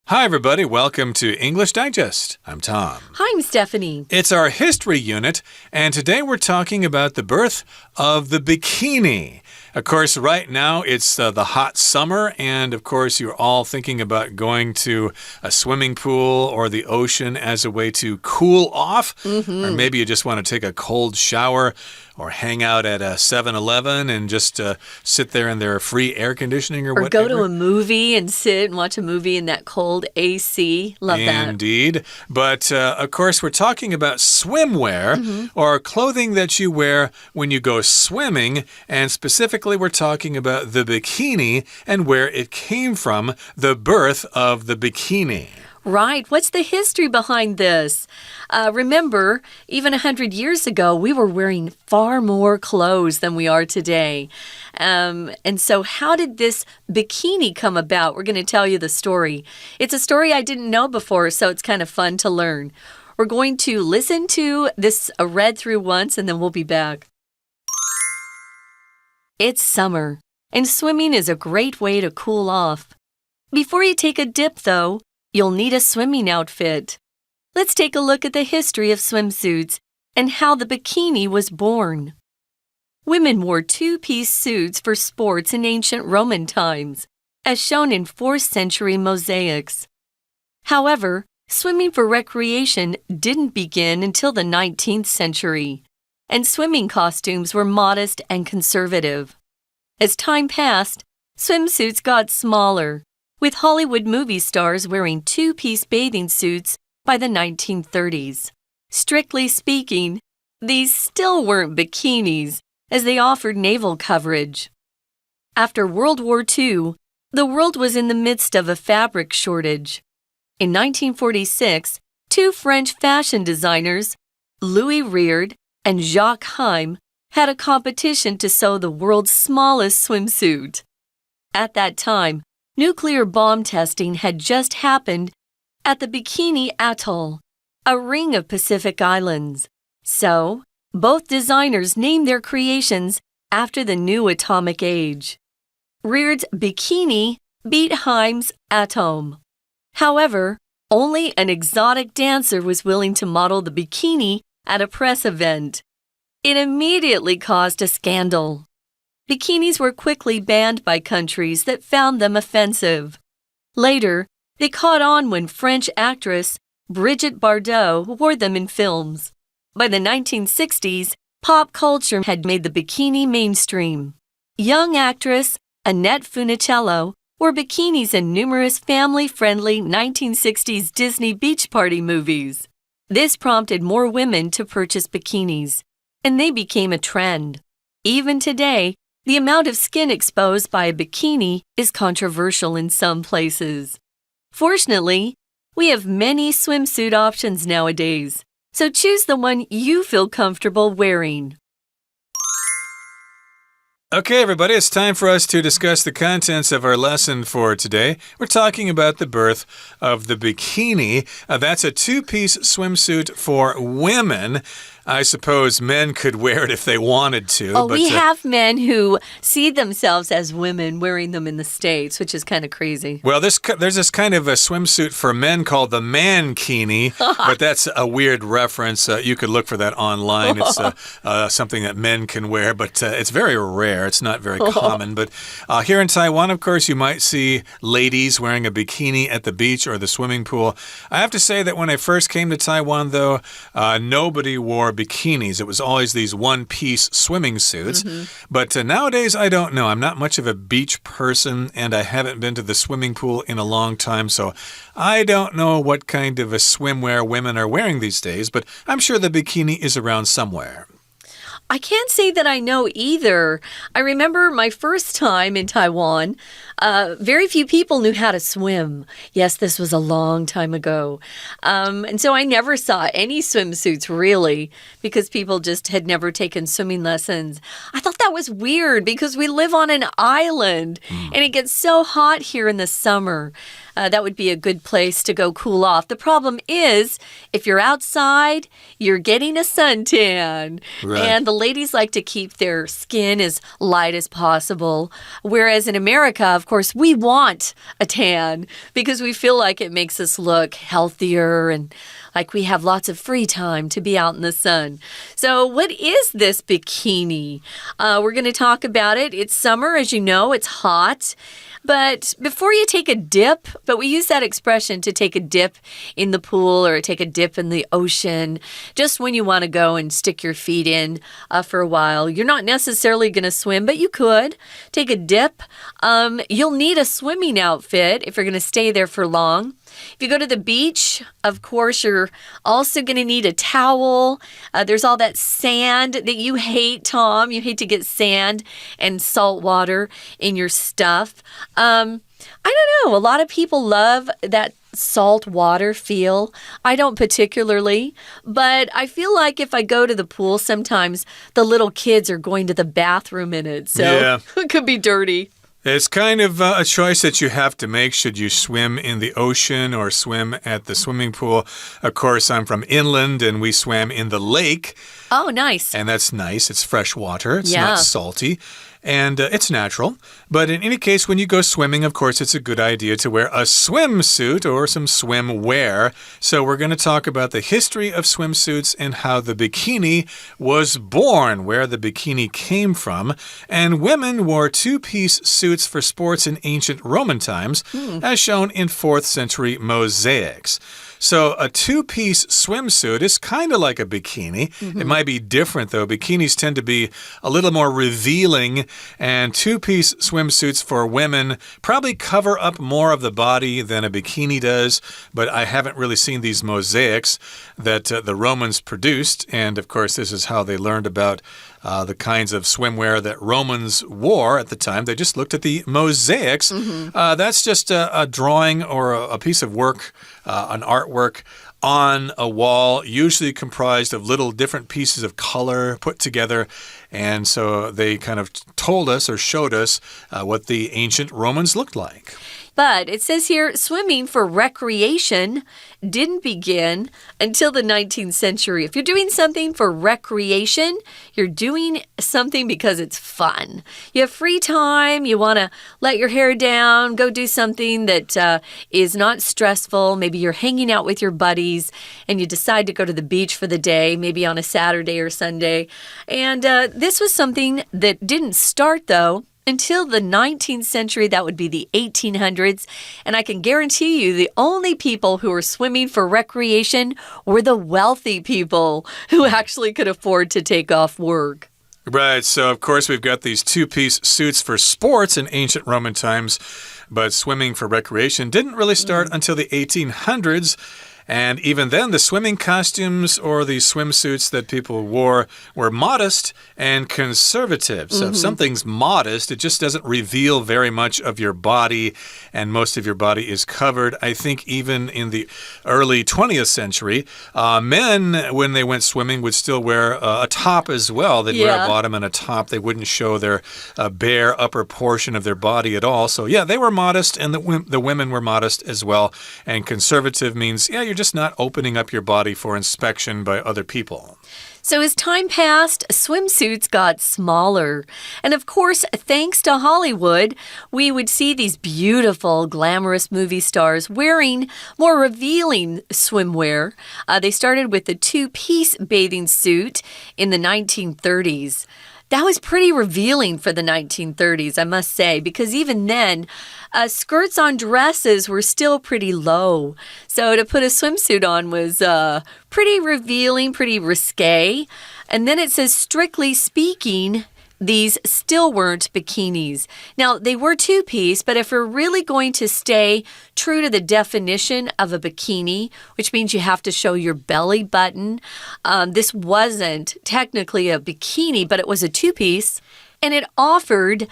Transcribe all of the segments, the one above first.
Hi, everybody. Welcome to English Digest. I'm Tom. Hi, I'm Stephanie. It's our history unit, and today we're talking about the birth of the bikini. Of course, right now it's the hot summer, and of course you're all thinking about going to a swimming pool or the ocean as a way to cool off. Or maybe you just want to take a cold shower or hang out at a 7-Eleven and just sit there in their free air conditioning or whatever. Or go to a movie and sit and watch a movie in that cold AC. Love that. Indeed. But, of course, we're talking about swimwear or clothing that you wear when you go swimming. And specifically, we're talking about the bikini and where it came from, the birth of the bikini. Right. What's the history behind this? Remember, even 100 years ago, we were wearing far more clothes than we are today. And so how did this bikini come about? We're going to tell you the story. It's a story I didn't know before, so it's kind of fun to learn. We're going to listen to this read through once, and then we'll be back. It's summer, and swimming is a great way to cool off. Before you take a dip, though, you'll need a swimming outfit. Let's take a look at the history of swimsuits and how the bikini was born. Women wore two-piece suits for sports in ancient Roman times, as shown in 4th century mosaics. However, swimming for recreation didn't begin until the 19th century, and swimming costumes were modest and conservative. As time passed, swimsuits got smaller, with Hollywood movie stars wearing two-piece bathing suits by the 1930s. Strictly speaking, these still weren't bikinis, as they offered navel coverage. After World War II, the world was in the midst of a fabric shortage. In 1946, two French fashion designers, Louis Reard and Jacques Heim, had a competition to sew the world's smallest swimsuit. At that time, nuclear bomb testing had just happened at the Bikini Atoll, a ring of Pacific islands. So, both designers named their creations after the new atomic age. Reard's bikini beat Heim's atom. However, only an exotic dancer was willing to model the bikini at a press event. It immediately caused a scandal. Bikinis were quickly banned by countries that found them offensive. Later, they caught on when French actress Brigitte Bardot wore them in films. By the 1960s, pop culture had made the bikini mainstream. Young actress Annette Funicello wore bikinis in numerous family-friendly 1960s Disney beach party movies. This prompted more women to purchase bikinis, and they became a trend. Even today, the amount of skin exposed by a bikini is controversial in some places. Fortunately, we have many swimsuit options nowadays, so choose the one you feel comfortable wearing. Okay, everybody, it's time for us to discuss the contents of our lesson for today. We're talking about the birth of the bikini. That's a two-piece swimsuit for women. I suppose men could wear it if they wanted to. Oh, we have men who see themselves as women wearing them in the States, which is kind of crazy. Well, there's this kind of a swimsuit for men called the mankini, but that's a weird reference. You could look for that online. It's something that men can wear, but it's very rare. It's not very common. But here in Taiwan, of course, you might see ladies wearing a bikini at the beach or the swimming pool. I have to say that when I first came to Taiwan, though, nobody wore bikinis. It was always these one-piece swimming suits. But nowadays, I don't know. I'm not much of a beach person, and I haven't been to the swimming pool in a long time, so I don't know what kind of a swimwear women are wearing these days, but I'm sure the bikini is around somewhere. I can't say that I know either. I remember my first time in Taiwan, very few people knew how to swim. Yes, this was a long time ago. And so I never saw any swimsuits, really, because people just had never taken swimming lessons. I thought that was weird because we live on an island, and it gets so hot here in the summer. That would be a good place to go cool off. The problem is, if you're outside, you're getting a suntan. Right. And the ladies like to keep their skin as light as possible. Whereas in America, of course, we want a tan because we feel like it makes us look healthier and like we have lots of free time to be out in the sun. So what is this bikini? We're going to talk about it. It's summer, as you know, it's hot. But before you take a dip, but we use that expression to take a dip in the pool or take a dip in the ocean, just when you want to go and stick your feet in for a while. You're not necessarily going to swim, but you could take a dip. You'll need a swimming outfit if you're going to stay there for long. If you go to the beach, of course, you're also going to need a towel. There's all that sand that you hate, Tom. You hate to get sand and salt water in your stuff. I don't know. A lot of people love that salt water feel. I don't particularly, but I feel like if I go to the pool, sometimes the little kids are going to the bathroom in it. So it could be dirty. It's kind of a choice that you have to make. Should you swim in the ocean or swim at the swimming pool? Of course, I'm from inland and we swam in the lake. Oh, nice. And that's nice. It's fresh water. It's not salty. And it's natural. But in any case, when you go swimming, of course, it's a good idea to wear a swimsuit or some swimwear. So we're going to talk about the history of swimsuits and how the bikini was born, where the bikini came from. And women wore two-piece suits for sports in ancient Roman times, as shown in 4th century mosaics. So a two-piece swimsuit is kind of like a bikini. It might be different, though. Bikinis tend to be a little more revealing, and two-piece swimsuits for women probably cover up more of the body than a bikini does, but I haven't really seen these mosaics that the Romans produced, and of course this is how they learned about the kinds of swimwear that Romans wore at the time. They just looked at the mosaics. That's just a drawing or a piece of work, an artwork on a wall, usually comprised of little different pieces of color put together. And so they kind of told us or showed us what the ancient Romans looked like. But it says here, swimming for recreation didn't begin until the 19th century. If you're doing something for recreation, you're doing something because it's fun. You have free time, you want to let your hair down, go do something that is not stressful. Maybe you're hanging out with your buddies and you decide to go to the beach for the day, maybe on a Saturday or Sunday. And this was something that didn't start, though, until the 19th century. That would be the 1800s. And I can guarantee you the only people who were swimming for recreation were the wealthy people who actually could afford to take off work. Right, so of course we've got these two-piece suits for sports in ancient Roman times, but swimming for recreation didn't really start until the 1800s. And even then, the swimming costumes or the swimsuits that people wore were modest and conservative. So if something's modest, it just doesn't reveal very much of your body, and most of your body is covered. I think even in the early 20th century, men, when they went swimming, would still wear a top as well. They'd wear a bottom and a top. They wouldn't show their bare upper portion of their body at all. So yeah, they were modest, and the women were modest as well. And conservative means, you're just not opening up your body for inspection by other people. So as time passed, swimsuits got smaller. And of course, thanks to Hollywood, we would see these beautiful, glamorous movie stars wearing more revealing swimwear. They started with the two-piece bathing suit in the 1930s. That was pretty revealing for the 1930s, I must say, because even then, skirts on dresses were still pretty low. So to put a swimsuit on was pretty revealing, pretty risque. And then it says, strictly speaking, these still weren't bikinis. Now, they were two-piece, but if we're really going to stay true to the definition of a bikini, which means you have to show your belly button, this wasn't technically a bikini, but it was a two-piece. And it offered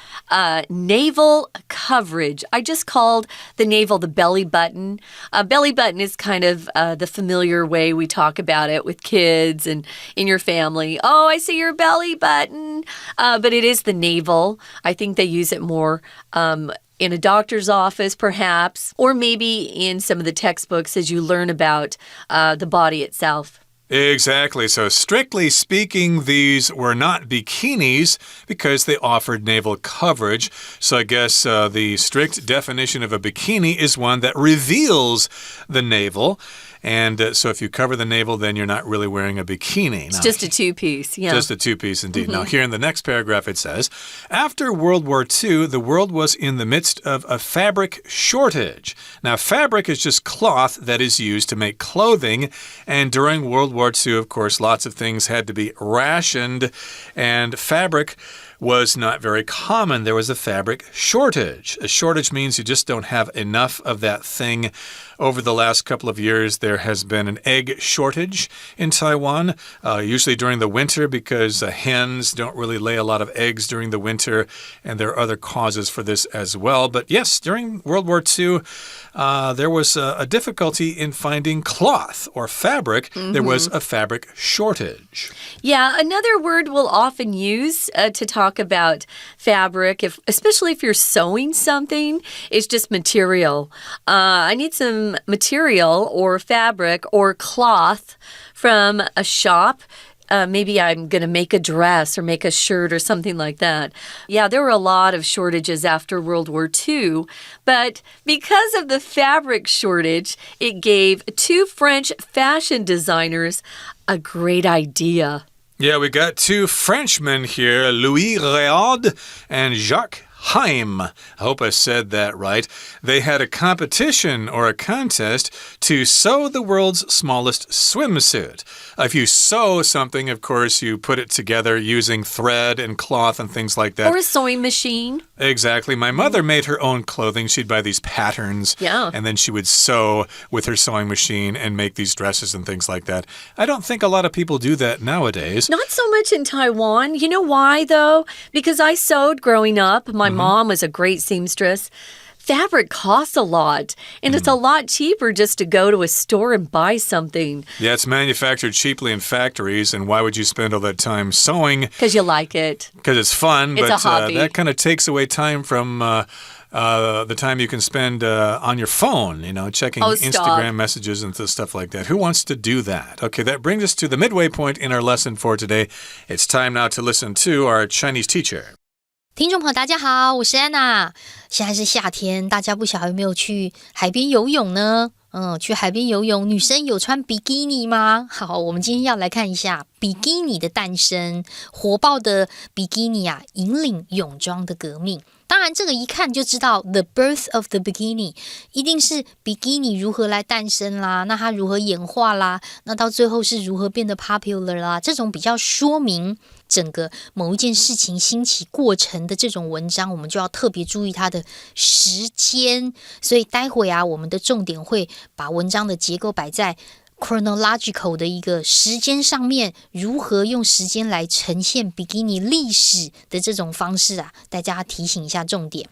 navel coverage. I just called the navel the belly button. Belly button is kind of the familiar way we talk about it with kids and in your family. Oh, I see your belly button. But it is the navel. I think they use it more in a doctor's office, perhaps, or maybe in some of the textbooks as you learn about the body itself. Exactly. So strictly speaking, these were not bikinis because they offered navel coverage. So I guess the strict definition of a bikini is one that reveals the navel. And so if you cover the navel, then you're not really wearing a bikini. It's just a two-piece, yeah. Just a two-piece, indeed. Now, here in the next paragraph, it says, after World War II, the world was in the midst of a fabric shortage. Now, fabric is just cloth that is used to make clothing. And during World War II, of course, lots of things had to be rationed. And fabric was not very common. There was a fabric shortage. A shortage means you just don't have enough of that thing. Over the last couple of years, there has been an egg shortage in Taiwan, usually during the winter because hens don't really lay a lot of eggs during the winter, and there are other causes for this as well. But yes, during World War II, there was a difficulty in finding cloth or fabric. There was a fabric shortage. Yeah, another word we'll often use to talk about fabric, especially if you're sewing something, is just material. I need some material or fabric or cloth from a shop. Maybe I'm going to make a dress or make a shirt or something like that. Yeah, there were a lot of shortages after World War II. But because of the fabric shortage, it gave two French fashion designers a great idea. Yeah, we got two Frenchmen here, Louis Réaud and Jacques Haim. I hope I said that right. They had a competition or a contest to sew the world's smallest swimsuit. If you sew something, of course, you put it together using thread and cloth and things like that. Or a sewing machine. Exactly. My mother made her own clothing. She'd buy these patterns. Yeah. And then she would sew with her sewing machine and make these dresses and things like that. I don't think a lot of people do that nowadays. Not so much in Taiwan. You know why, though? Because I sewed growing up. My mom was a great seamstress. Fabric costs a lot, and it's a lot cheaper just to go to a store and buy something. Yeah, it's manufactured cheaply in factories, and why would you spend all that time sewing? Because you like it. Because it's fun, it's but a hobby. That kind of takes away time from the time you can spend on your phone, checking Instagram messages and stuff like that. Who wants to do that? Okay, that brings us to the midway point in our lesson for today. It's time now to listen to our Chinese teacher. 听众朋友大家好，我是安娜。现在是夏天，大家不晓得有没有去海边游泳呢？去海边游泳，女生有穿比基尼吗？好，我们今天要来看一下比基尼的诞生，火爆的比基尼啊，引领泳装的革命。当然，这个一看就知道 The birth of the bikini 一定是比基尼如何来诞生啦，那它如何演化啦，那到最后是如何变得 popular 啦，这种比较说明整个某一件事情兴起过程的这种文章，我们就要特别注意它的时间。所以待会啊，我们的重点会把文章的结构摆在chronological 的一个时间上面，如何用时间来呈现比基尼历史的这种方式啊，大家提醒一下重点。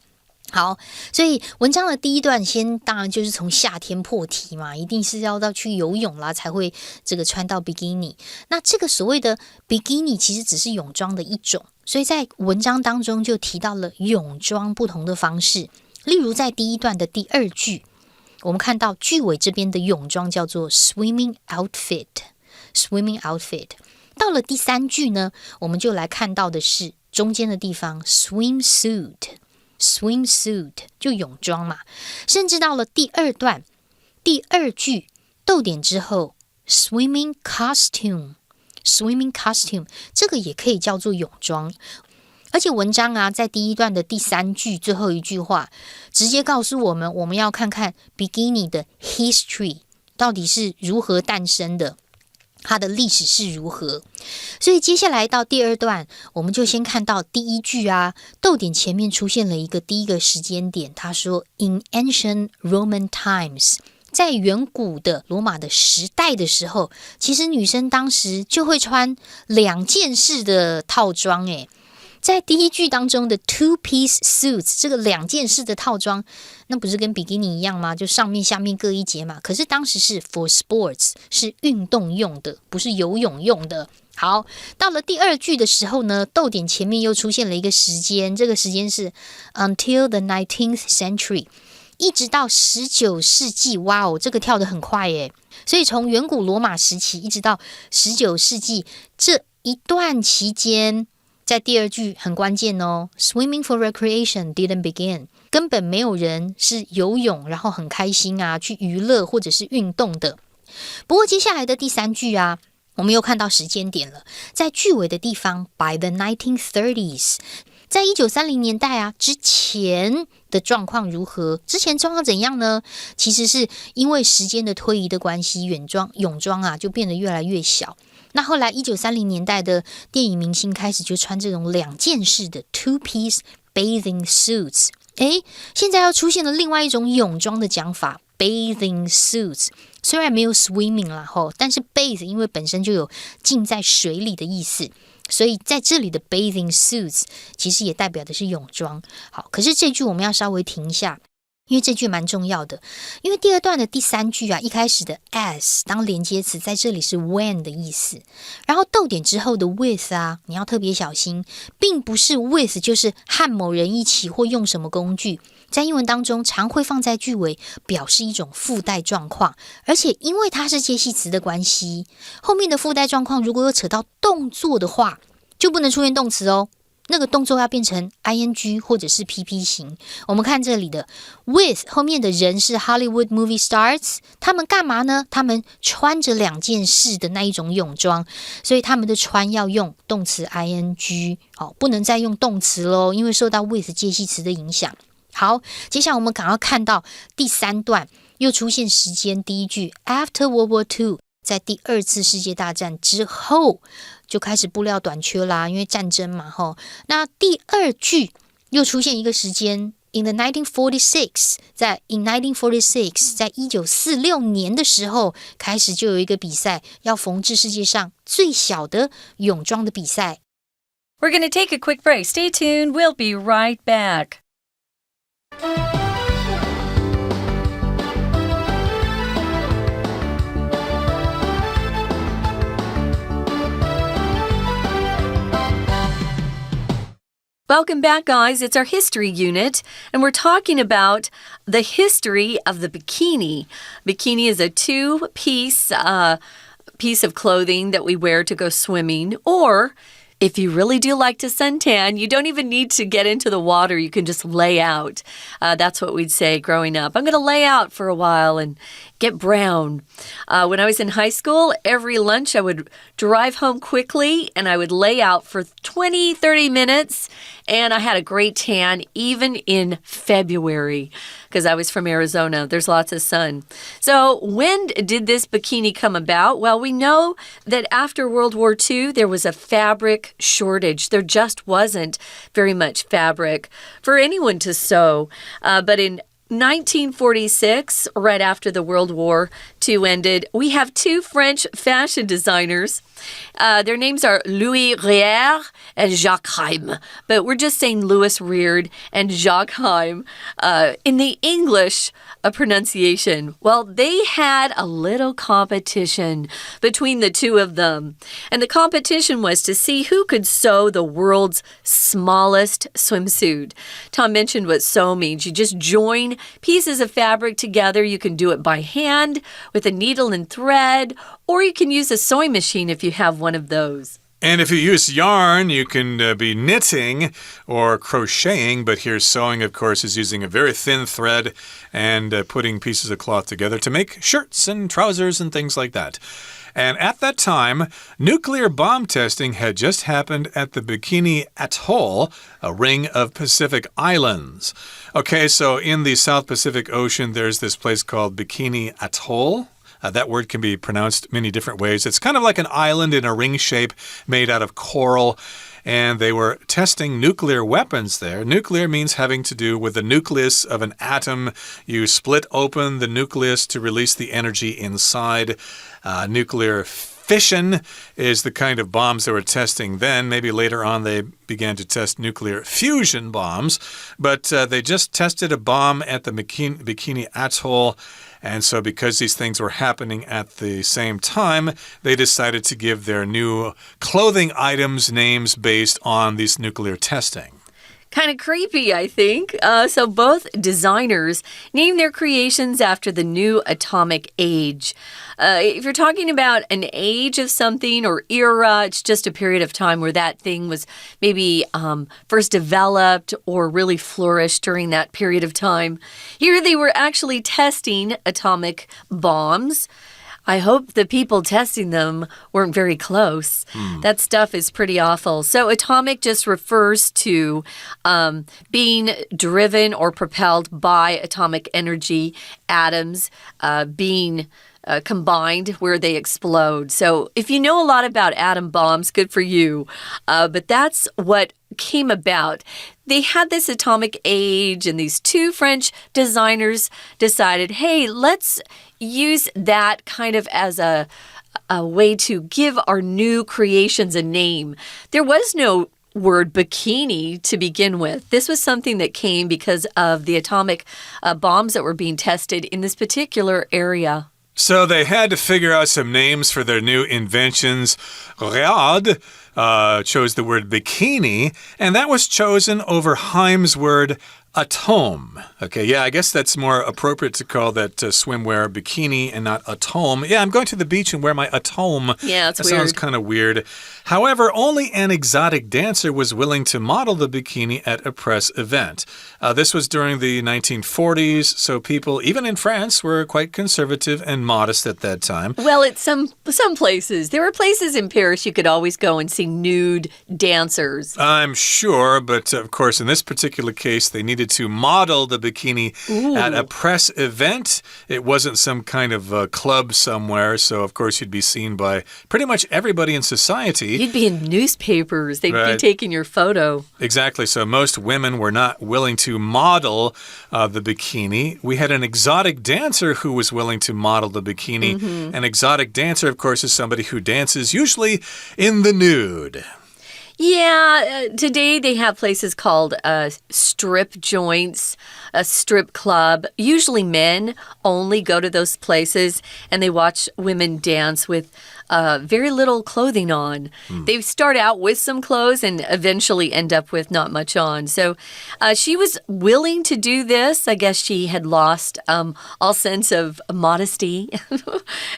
好，所以文章的第一段当然就是从夏天破题嘛，一定是要去游泳啦，才会这个穿到比基尼。那这个所谓的比基尼其实只是泳装的一种，所以在文章当中就提到了泳装不同的方式。例如在第一段的第二句，我们看到句尾这边的泳装叫做 swimming outfit。swimming outfit 到了第三句呢，我们就来看到的是中间的地方 swimsuit 就泳装嘛。甚至到了第二段第二句逗点之后 swimming costume 这个也可以叫做泳装。而且文章啊，在第一段的第三句最后一句话，直接告诉我们，我们要看看比基尼的 history 到底是如何诞生的，它的历史是如何。所以接下来到第二段，我们就先看到第一句啊，逗点前面出现了第一个时间点，他说 In ancient Roman times， 在远古的罗马的时代的时候，其实女生当时就会穿两件式的套装诶。在第一句当中的 two-piece suits 这个两件式的套装，那不是跟比基尼一样吗？就上面下面各一节嘛。可是当时是 for sports， 是运动用的，不是游泳用的。好，到了第二句的时候呢，逗点前面又出现了一个时间，这个时间是 until the 19th century， 一直到19世纪。哇哦，这个跳得很快耶。所以从远古罗马时期一直到19世纪这一段期间，在第二句很关键哦 ，Swimming for recreation didn't begin， 根本没有人是游泳然后很开心啊，去娱乐或者是运动的。不过接下来的第三句啊，我们又看到时间点了，在句尾的地方 by the 1930s， 在1930年代啊之前的状况如何？之前状况怎样呢？其实是因为时间的推移的关系，泳装啊就变得越来越小。那后来1930年代的电影明星开始就穿这种2件式的 two-piece bathing suits。现在要出现了另外一种泳装的讲法 bathing suits， 虽然没有 swimming 啦但是 bathe 因为本身就有浸在水里的意思，所以在这里的 bathing suits 其实也代表的是泳装。好，可是这句我们要稍微停一下，因为这句蛮重要的，因为第二段的第三句啊，一开始的 as 当连接词在这里是 when 的意思，然后逗点之后的 with 啊，你要特别小心，并不是 with 就是和某人一起或用什么工具，在英文当中常会放在句尾，表示一种附带状况，而且因为它是介系词的关系，后面的附带状况如果有扯到动作的话，就不能出现动词哦。那个动作要变成 ing 或者是 PP 型。我们看这里的 with 后面的人是 Hollywood movie stars， 他们干嘛呢？他们穿着2件式的那一种泳装，所以他们的穿要用动词 ing， 不能再用动词咯，因为受到 with 介系词的影响。好，接下来我们赶快看到第三段又出现时间，第一句 After World War II， 在第2次世界大战之后就开始布料短缺啦，因为战争嘛那第2句又出现一个时间 In 1946， 在 1946 年的时候开始就有一个比赛，要缝制世界上最小的泳装的比赛。 We're going to take a quick break. Stay tuned. We'll be right back. Welcome back, guys. It's our history unit, and we're talking about the history of the bikini. Bikini is a two-piece piece of clothing that we wear to go swimming, or if you really do like to suntan, you don't even need to get into the water. You can just lay out. That's what we'd say growing up. I'm going to lay out for a while and get brown. When I was in high school, every lunch I would drive home quickly and I would lay out for 20, 30 minutes. And I had a great tan even in February because I was from Arizona. There's lots of sun. So when did this bikini come about? Well, we know that after World War II, there was a fabric shortage. There just wasn't very much fabric for anyone to sew. But in 1946, right after the World War II ended, we have 2 French fashion designers. Their names are Louis Réard and Jacques Haim, but we're just saying Louis Reard and Jacques Haim in the English pronunciation. Well, they had a little competition between the 2 of them, and the competition was to see who could sew the world's smallest swimsuit. Tom mentioned what sew means. You just join pieces of fabric together. You can do it by hand with a needle and thread, or you can use a sewing machine if you have one of those. And if you use yarn, you can be knitting or crocheting, but here sewing, of course, is using a very thin thread and putting pieces of cloth together to make shirts and trousers and things like that. And at that time, nuclear bomb testing had just happened at the Bikini Atoll, a ring of Pacific islands. Okay, so in the South Pacific Ocean, there's this place called Bikini Atoll. That word can be pronounced many different ways. It's kind of like an island in a ring shape made out of coral. And they were testing nuclear weapons there. Nuclear means having to do with the nucleus of an atom. You split open the nucleus to release the energy inside. Nuclear fission is the kind of bombs they were testing then. Maybe later on they began to test nuclear fusion bombs. But they just tested a bomb at the Bikini Atoll. And so because these things were happening at the same time, they decided to give their new clothing items names based on this nuclear testing. Kind of creepy, I think. So both designers named their creations after the new atomic age. If you're talking about an age of something or era, it's just a period of time where that thing was maybe first developed or really flourished during that period of time. Here they were actually testing atomic bombs. I hope the people testing them weren't very close. That stuff is pretty awful. So atomic just refers to being driven or propelled by atomic energy, atoms being combined where they explode. So if you know a lot about atom bombs, good for you. But that's what came about. They had this atomic age, and these two French designers decided, hey, let's use that kind of as a way to give our new creations a name. There was no word bikini to begin with. This was something that came because of the atomic bombs that were being tested in this particular area. So they had to figure out some names for their new inventions. Riyadh chose the word bikini, and that was chosen over Heim's word atome. Okay, yeah, I guess that's more appropriate to call that swimwear bikini and not atome. Yeah, I'm going to the beach and wear my atome. Yeah, it's that weird. Sounds kind of weird. However, only an exotic dancer was willing to model the bikini at a press event. This was during the 1940s, so people, even in France, were quite conservative and modest at that time. Well, it's some places. There were places in Paris you could always go and see nude dancers. I'm sure, but of course, in this particular case, they needed to model the bikini at a press event. It wasn't some kind of club somewhere, so of course you'd be seen by pretty much everybody in society. You'd be in newspapers. They'd be taking your photo. Exactly. So most women were not willing to model the bikini. We had an exotic dancer who was willing to model the bikini. An exotic dancer, of course, is somebody who dances usually in the nude. Yeah, today they have places called strip joints, a strip club. Usually men only go to those places and they watch women dance with very little clothing on. They start out with some clothes and eventually end up with not much on. So she was willing to do this. I guess she had lost all sense of modesty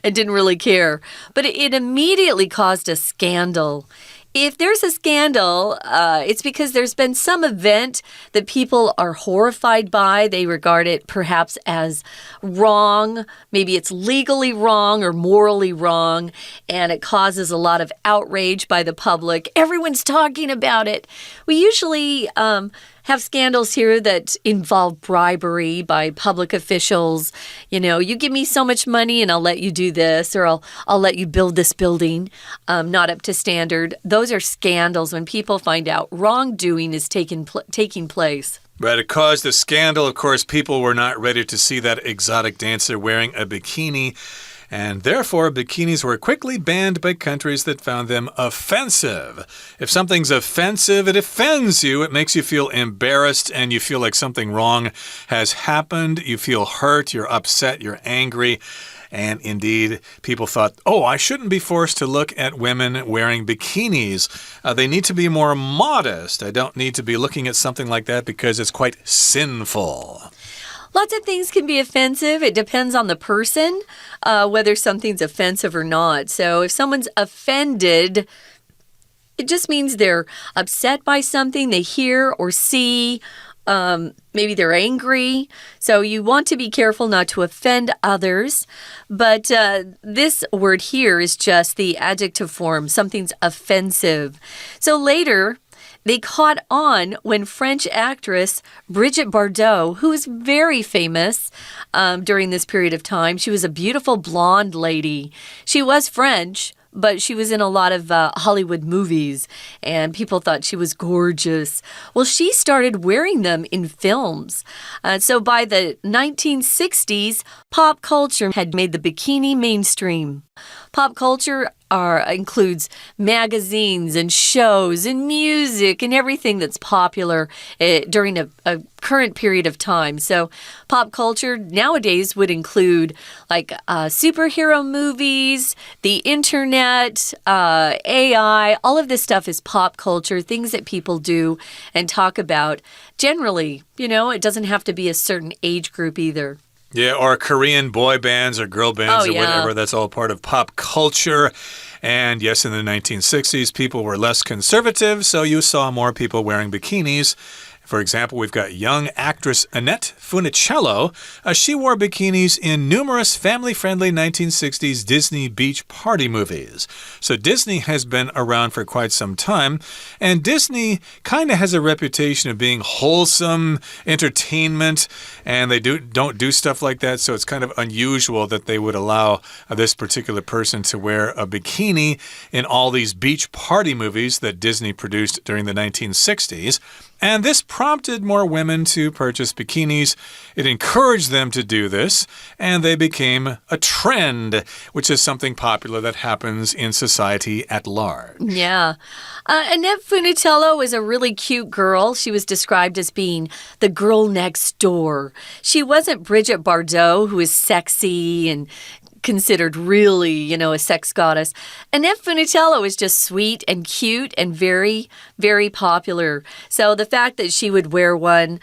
and didn't really care. But it immediately caused a scandal. If there's a scandal, it's because there's been some event that people are horrified by. They regard it perhaps as wrong. Maybe it's legally wrong or morally wrong, and it causes a lot of outrage by the public. Everyone's talking about it. We usually have scandals here that involve bribery by public officials. You know, you give me so much money and I'll let you do this, or I'll let you build this building not up to standard. Those are scandals when people find out wrongdoing is taking place. Right, it caused a scandal. Of course, people were not ready to see that exotic dancer wearing a bikini. And therefore, bikinis were quickly banned by countries that found them offensive. If something's offensive, it offends you. It makes you feel embarrassed and you feel like something wrong has happened. You feel hurt, you're upset, you're angry. And indeed, people thought, oh, I shouldn't be forced to look at women wearing bikinis. They need to be more modest. I don't need to be looking at something like that because it's quite sinful. Lots of things can be offensive. It depends on the person, whether something's offensive or not. So if someone's offended, it just means they're upset by something they hear or see. Maybe they're angry. So you want to be careful not to offend others. But this word here is just the adjective form. Something's offensive. So later, they caught on when French actress Brigitte Bardot, who was very famous during this period of time, she was a beautiful blonde lady. She was French, but she was in a lot of Hollywood movies, and people thought she was gorgeous. Well, she started wearing them in films. So by the 1960s, pop culture had made the bikini mainstream. Pop culture includes magazines and shows and music and everything that's popular during a current period of time. So pop culture nowadays would include like superhero movies, the internet, AI. All of this stuff is pop culture, things that people do and talk about. Generally, it doesn't have to be a certain age group either. Yeah, or Korean boy bands or girl bands or whatever. That's all part of pop culture. And yes, in the 1960s, people were less conservative, so you saw more people wearing bikinis. For example, we've got young actress Annette Funicello. She wore bikinis in numerous family-friendly 1960s Disney beach party movies. So Disney has been around for quite some time, and Disney kind of has a reputation of being wholesome entertainment, and they don't do stuff like that, so it's kind of unusual that they would allow this particular person to wear a bikini in all these beach party movies that Disney produced during the 1960s. And this prompted more women to purchase bikinis. It encouraged them to do this, and they became a trend, which is something popular that happens in society at large. Yeah. Annette Funicello was a really cute girl. She was described as being the girl next door. She wasn't Brigitte Bardot, who is sexy and considered really, a sex goddess. Annette Funicello is just sweet and cute and very, very popular. So the fact that she would wear one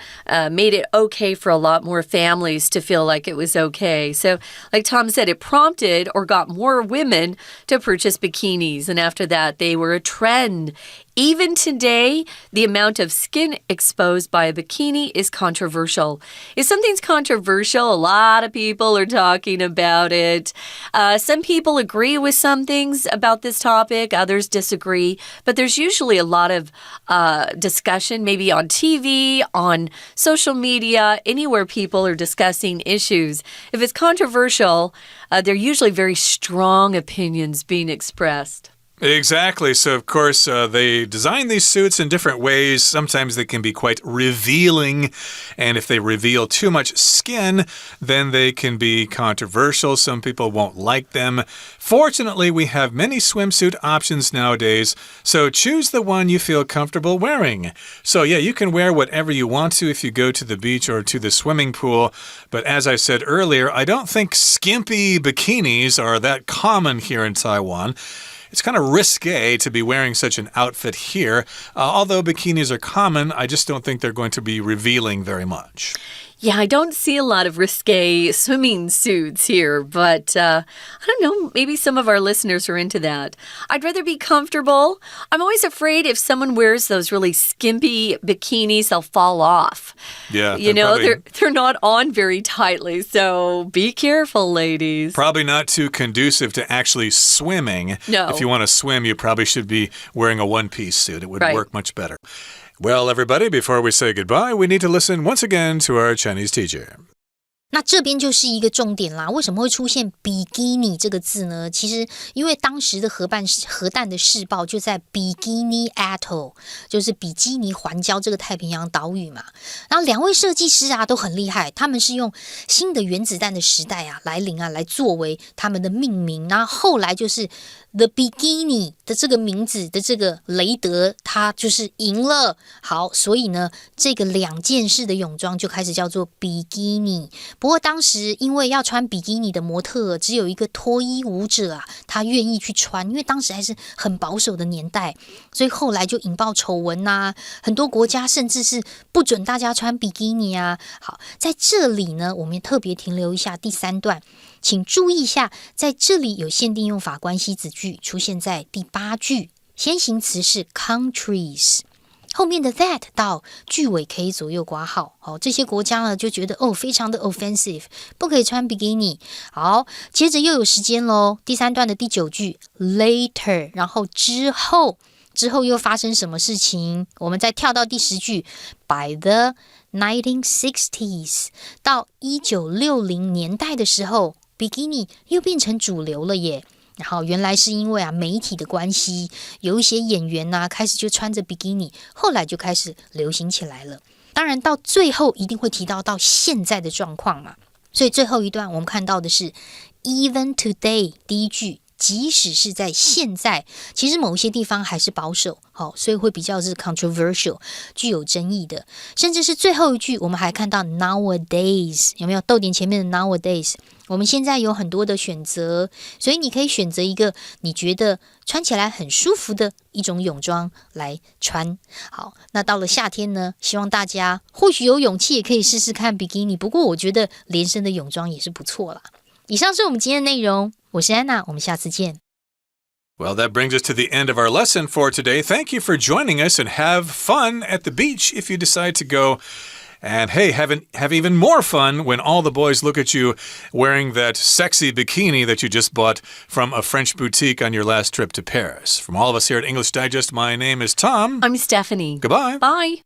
made it okay for a lot more families to feel like it was okay. So like Tom said, it prompted or got more women to purchase bikinis. And after that, they were a trend. Even today, the amount of skin exposed by a bikini is controversial. If something's controversial, a lot of people are talking about it. Some people agree with some things about this topic, others disagree, but there's usually a lot of discussion, maybe on TV, on social media, anywhere people are discussing issues. If it's controversial, they're usually very strong opinions being expressed. Exactly. So, of course, they design these suits in different ways. Sometimes they can be quite revealing. And if they reveal too much skin, then they can be controversial. Some people won't like them. Fortunately, we have many swimsuit options nowadays. So choose the one you feel comfortable wearing. So, yeah, you can wear whatever you want to if you go to the beach or to the swimming pool. But as I said earlier, I don't think skimpy bikinis are that common here in Taiwan. It's kind of risque to be wearing such an outfit here. Although bikinis are common, I just don't think they're going to be revealing very much. Yeah, I don't see a lot of risque swimming suits here, but I don't know, maybe some of our listeners are into that. I'd rather be comfortable. I'm always afraid if someone wears those really skimpy bikinis, they'll fall off. Yeah. They're not on very tightly, so be careful, ladies. Probably not too conducive to actually swimming. No. If you want to swim, you probably should be wearing a one-piece suit. It would work much better. Well, everybody, before we say goodbye, we need to listen once again to our Chinese teacher. 那这边就是一个重点啦，为什么会出现比基尼这个字呢？其实因为当时的核弹的试爆就在 Bikini Atoll， 就是比基尼环礁这个太平洋岛屿嘛。然后两位设计师啊都很厉害，他们是用新的原子弹的时代啊来临啊来作为他们的命名。然后后来就是 The Bikini 的这个名字的这个雷德，他就是赢了。好，所以呢，这个两件式的泳装就开始叫做比基尼。不过当时因为要穿比基尼的模特只有一个脱衣舞者啊，他愿意去穿，因为当时还是很保守的年代，所以后来就引爆丑闻啊，很多国家甚至是不准大家穿比基尼啊。好，在这里呢，我们特别停留一下第3段。请注意一下，在这里有限定用法关系子句出现在第8句，先行词是 countries， 后面的 that 到句尾可以左右括号。这些国家呢就觉得非常的 offensive， 不可以穿比基尼。好，接着又有时间咯，第3段的第9句 later， 然后之后又发生什么事情？我们再跳到第10句 by the 1960s， 到1960年代的时候，比基尼又变成主流了耶。然后原来是因为媒体的关系，有一些演员开始就穿着比基尼，后来就开始流行起来了。当然到最后一定会提到现在的状况嘛。所以最后一段我们看到的是 even today， 第一句即使是在现在，其实某一些地方还是保守，所以会比较是 controversial， 具有争议的。甚至是最后一句，我们还看到 nowadays， 有没有逗点前面的 nowadays？ 我们现在有很多的选择，所以你可以选择一个你觉得穿起来很舒服的一种泳装来穿。好，那到了夏天呢，希望大家或许有勇气也可以试试看比基尼，不过我觉得连身的泳装也是不错啦。以上是我们今天的内容，我是安娜，我们下次见。Well, that brings us to the end of our lesson for today. Thank you for joining us and have fun at the beach if you decide to go. And hey, have even more fun when all the boys look at you wearing that sexy bikini that you just bought from a French boutique on your last trip to Paris. From all of us here at English Digest, my name is Tom. I'm Stephanie. Goodbye. Bye.